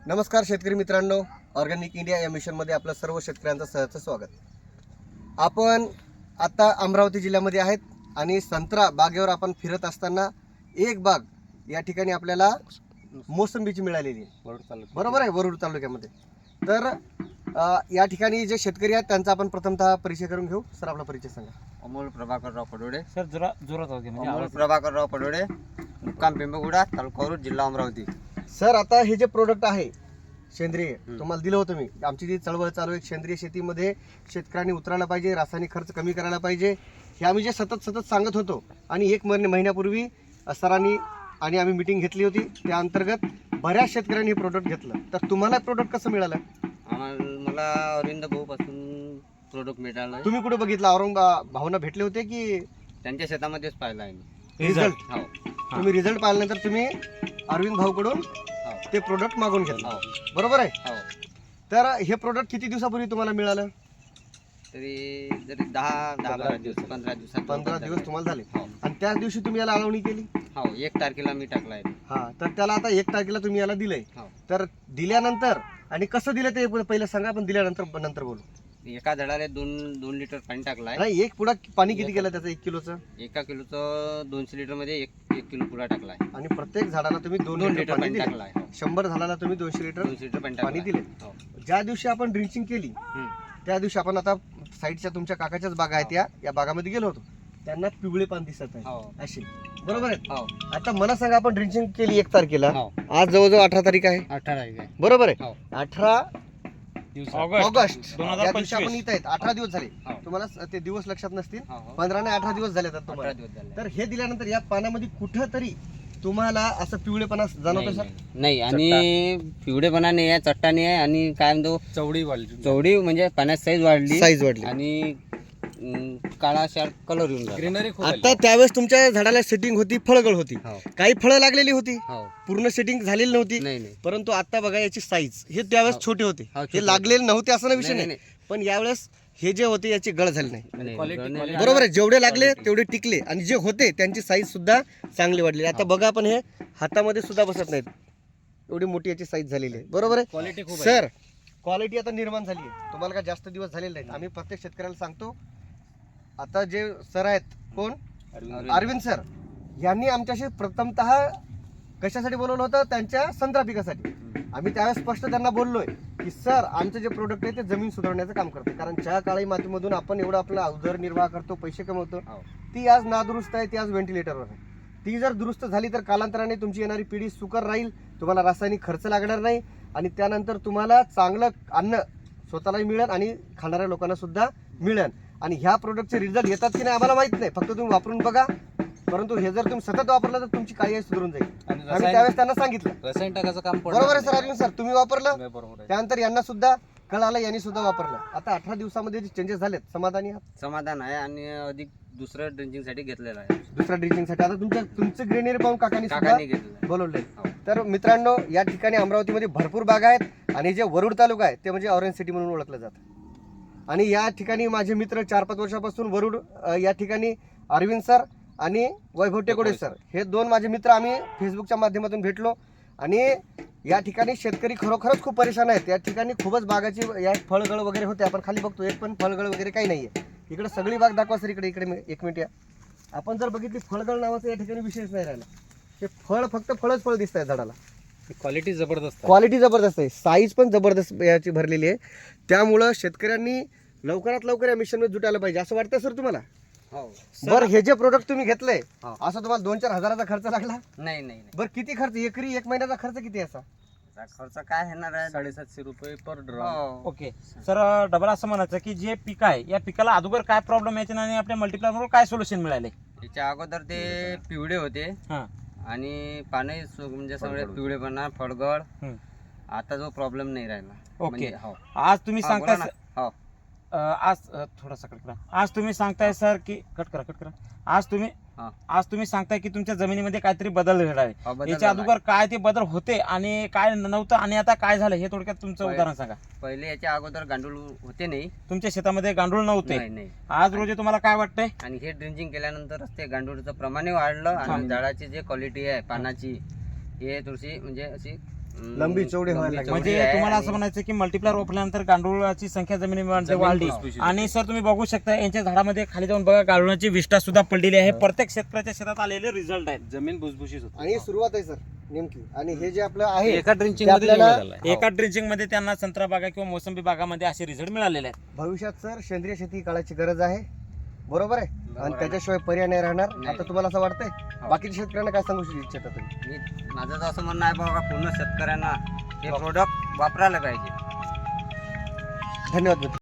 नमस्कार शेतकरी मित्रांनो, ऑर्गॅनिक इंडिया या मिशनमध्ये आपलं सर्व शेतकऱ्यांचं सहर्ष स्वागत. आपण आता अमरावती जिल्ह्यामध्ये आहेत आणि संत्रा बागेवर आपण फिरत असताना एक बाग या ठिकाणी आपल्याला मोसंबीची मिळालेली आहे. बरोबर आहे, वरुड तालुक्यामध्ये. तर या ठिकाणी जे शेतकरी आहेत त्यांचा आपण प्रथमतः परिचय करून घेऊ. सर, आपला परिचय सांगा. अमोल प्रभाकरराव पडोडे. सर जरा जोरात होते अमोल प्रभाकरराव पडोडे, मुक्काम पिंपळगुडा, तालुका वरुड, जिल्हा अमरावती. सर, आता हे जे प्रोडक्ट आहे सेंद्रिय, तुम्हाला दिलं होतं मी. आमची जी चळवळ चालू आहे सेंद्रिय शेतीमध्ये शेतकऱ्यांनी उतरायला पाहिजे, रासायनिक खर्च कमी करायला पाहिजे, हे आम्ही जे सतत सांगत होतो. आणि एक महिन्यापूर्वी सरांनी आणि आम्ही मीटिंग घेतली होती, त्या अंतर्गत बऱ्याच शेतकऱ्यांनी हे प्रोडक्ट घेतलं. तर तुम्हाला प्रोडक्ट कसं मिळालं? मला अरविंद भाऊ पासून प्रोडक्ट मिळालं. तुम्ही कुठे बघितलं? औरंगाबाद भावना भेटले होते की त्यांच्या शेतामध्येच पाहिलं आहे मी रिझल्ट? हो. तुम्ही रिझल्ट पाहिल्यानंतर तुम्ही अरविंद भाऊकडून ते प्रोडक्ट मागून घेतलं, बरोबर आहे? हो. तर हे प्रोडक्ट किती दिवसापूर्वी तुम्हाला मिळालं? तरी 10-12 दिवस, 15 दिवस तुम्हाला झाले. हो. आणि त्याच दिवशी तुम्ही याला अळवणी केली. हो, 1 तारखेला मी टाकला आहे. हा, तर त्याला आता 1 तारखेला तुम्ही याला दिलंय. हो. तर दिल्यानंतर आणि कसं दिलं ते पहिलं सांगा, पण दिल्यानंतर बोलू. एका झाडाला 2 लिटर पाणी टाकलं आहे. नाही, एक पुढा पाणी किती केलं त्याचं? 1 किलोचं? 1 किलोचं 200 लिटर मध्ये 1 किलो पुडा टाकला आहे. आणि प्रत्येक झाडाला तुम्ही 2 लिटर लिटर पाणी पाणी दिले. टाकलं आहे. 100 झाडाला तुम्ही 200 लिटर 200 लिटर पाणी पाणी दिले. हो. ज्या दिवशी आपण ड्रिंचिंग केली त्या दिवशी आपण आता साईडच्या तुमच्या काकाच्याच बागा आहेत, या बागामध्ये गेलो होतो. त्यांना पिवळे पान दिसत आहे हो. अशी, बरोबर आहे? हो. आता मला सांगा, आपण ड्रिंचिंग केली 1 तारखेला, हो. आज जवळजवळ 18 तारीख आहे, 18 आहे. बरोबर आहे? हो. 18 ऑगस्ट 2025. या दिवशी आपण इथं आहेत. 18 दिवस झाले. हो. तुम्हाला ते दिवस लक्षात नसतील. हो, हो. 15 आणि 18 दिवस झाले आता 18 तुम्हाला. दिवस झाले. तर हे दिल्यानंतर या पानामध्ये कुठं तरी तुम्हाला असं पिवळेपणा जाणवतो सर? नाही, आणि पिवळेपणा नाही आहे, चट्टा नाही आहे, आणि काय म्हणतो चवडी म्हणजे पाण्यात साईज वाढली आणि काळा शार्प कलर येऊन ग्रीनरी. आता त्यावेळेस तुमच्या झाडाला सेटिंग होती, फळगळ होती, हो. काही फळं लागलेली होती, हो. पूर्ण सेटिंग झालेली नव्हती. नाही. परंतु आता बघा याची साईज, हे त्यावेळेस हो. छोटे होते, हो, हे छोटे लागलेले नव्हते असं विषय नाही, नाही. पण यावेळेस हे जे होते याची गळ झाली नाही. नाही. बरोबर आहे? जेवढे लागले तेवढे टिकले, आणि जे होते त्यांची साईज सुद्धा चांगली वाढली. आता बघा, आपण हे हातामध्ये सुद्धा बसत नाहीत, एवढी मोठी याची साईज झालेली आहे. बरोबर आहे? क्वालिटी खूप सर, क्वालिटी आता निर्माण झाली आहे. तुम्हाला काय जास्त दिवस झालेले नाहीत. आम्ही प्रत्येक शेतकऱ्याला सांगतो. आता जे सर आहेत, कोण? अरविंद सर यांनी आमच्याशी प्रथमतः कशासाठी बोलवलं होतं? त्यांच्या संत्रा पिकासाठी. आम्ही त्यावेळेस स्पष्ट त्यांना बोललोय की सर, आमचं जे प्रोडक्ट आहे ते जमीन सुधारण्याचं काम करतं. कारण ज्या काळी मातीमधून आपण एवढं आपला उदरनिर्वाह करतो, पैसे कमवतो, ती आज नादुरुस्त आहे, ती आज व्हेंटिलेटरवर आहे. ती जर दुरुस्त झाली तर कालांतराने तुमची येणारी पिढी सुकर राहील, तुम्हाला रासायनिक खर्च लागणार नाही, आणि त्यानंतर तुम्हाला चांगलं अन्न स्वतःलाही मिळेल आणि खाणाऱ्या लोकांना सुद्धा मिळेल. आणि ह्या प्रोडक्टचे रिझल्ट येतात की नाही आम्हाला माहित नाही, फक्त तुम्ही वापरून बघा. परंतु हे जर तुम्ही सतत वापरलं तर तुमची काळी सुधारून जाईल. आम्ही त्यावेळेस त्यांना सांगितलं. रसायन टाकायचं काम बरोबर आहे सर? अरविंद सर, तुम्ही वापरलं, बरोबर. त्यानंतर यांना सुद्धा कळालं, यांनी सुद्धा वापरलं. आता 18 दिवसामध्ये जे चेंजेस झालेत, समाधानी आहात? समाधान आहे, आणि अधिक दुसरं ड्रिंचिंग साठी घेतलेलं आहे. दुसऱ्या ड्रिंचिंग साठी आता तुमचं ग्रेनरी पाहून काकांनी सुद्धा घेतलेलं बोलवलंय. हो. तर मित्रांनो, या ठिकाणी अमरावतीमध्ये भरपूर बागा आहेत, आणि जे वरुड तालुका आहे ते म्हणजे ऑरेंज सिटी म्हणून ओळखलं जातं. आणि या ठिकाणी माझे मित्र 4-5 वर्षापासून वरुड या ठिकाणी अरविंद सर आणि वैभव टेकोडे सर, हे 2 माझे मित्र, आम्ही फेसबुकच्या माध्यमातून भेटलो. आणि या ठिकाणी शेतकरी खरोखरच खूप परेशान आहेत. या ठिकाणी खूपच बागाची या फळगळ वगैरे होते. आपण खाली बघतो, एक पण फळगळ वगैरे काही नाहीये. इकडे सगळी बाग दाखवा सर. इकडे 1 मिनिट या. आपण जर बघितली, फळगळ नावाचं या ठिकाणी विशेष नाही राहिला. हे फक्त फळ दिसत आहे झाडाला. क्वालिटी जबरदस्त आहे, साईज पण जबरदस्त याची भरलेली आहे. त्यामुळं शेतकऱ्यांनी लवकरात लवकर या मिशनमध्ये जुटायला पाहिजे, असं वाटतं सर तुम्हाला? हो. बरं, हे जे प्रोडक्ट तुम्ही घेतलंय, हो. असं तुम्हाला 2-4 हजाराचा खर्च लागला? नाही. बरं, किती खर्च एकरी? 1 महिन्याचा खर्च किती असा? खर्च काय येणार आहे? 750 रुपये पर ड्रम. हो. ओके सर, डबल असं म्हणायचं की जे पीक आहे, या पिकाला अगोदर काय प्रॉब्लेम यायचे आणि आपल्या मल्टीप्लायरवर काय सोल्युशन मिळाले? याच्या अगोदर ते पिवळे होते, हां. आणि पाने म्हणजे सगळे पिवळेपणा, फळगळ. आता जो प्रॉब्लेम नाही राहिला. ओके. म्हणजे हो. आज तुम्ही हा, बोला सांगताय ना. हो. आज थोडासा कट करा. आज तुम्ही सांगताय सर की कट करा. आज तुम्ही सांगताय की तुमच्या जमिनीमध्ये काहीतरी बदल घडला आहे. हो, बदल याच्या झाला. अगोदर काय ते बदल होते आणि काय नव्हतं, आणि आता काय झालं हे थोडक्यात तुमचं उदाहरण सांगा. पहिले याच्या अगोदर गांडूळ होते नाही. तुमच्या शेतामध्ये गांडूळ नव्हते. नाही. आज रोजी तुम्हाला काय वाटतंय? आणि हे ड्रिंचिंग केल्यानंतरच ते गांडूळचं प्रमाण वाढलं, आणि झाडाची जे क्वालिटी आहे पानाची, हे थोडीशी म्हणजे अशी लंबी चौडी व्हायला लागली. म्हणजे तुम्हाला असं म्हणायचं की मल्टीप्लायर वापरल्यानंतर गांडुळाची संख्या जमिनीमध्ये वाढली. आणि सर तुम्ही बघू शकता यांच्या झाडामध्ये खाली जाऊन बघा गांडुळाची विष्ठा सुद्धा पडलेली आहे. प्रत्येक शेतकऱ्याच्या शेतात आलेले रिझल्ट आहेत. जमीन भुसभुशीत होती. आणि सुरुवात आहे सर नेमकी. आणि हे जे आपलं आहे एका ड्रिंचिंग ते मध्ये आपल्याला जेवढं झालंय. एका ड्रिंचिंग मध्ये त्यांना संत्रा बागा किंवा मोसंबी बागामध्ये असे रिझल्ट मिळालेले आहेत. भविष्यात सर सेंद्रिय शेती काळाची गरज आहे. बरोबर आहे. आणि त्याच्याशिवाय पर्याय नाही राहणार. आता तुम्हाला असं वाटतंय बाकीच्या शेतकऱ्यांना काय सांगू इच्छिता तुम्ही? माझं तर असं म्हणणं आहे बाबा पूर्ण शेतकऱ्यांना हे प्रोडक्ट वापरायला पाहिजे. धन्यवाद.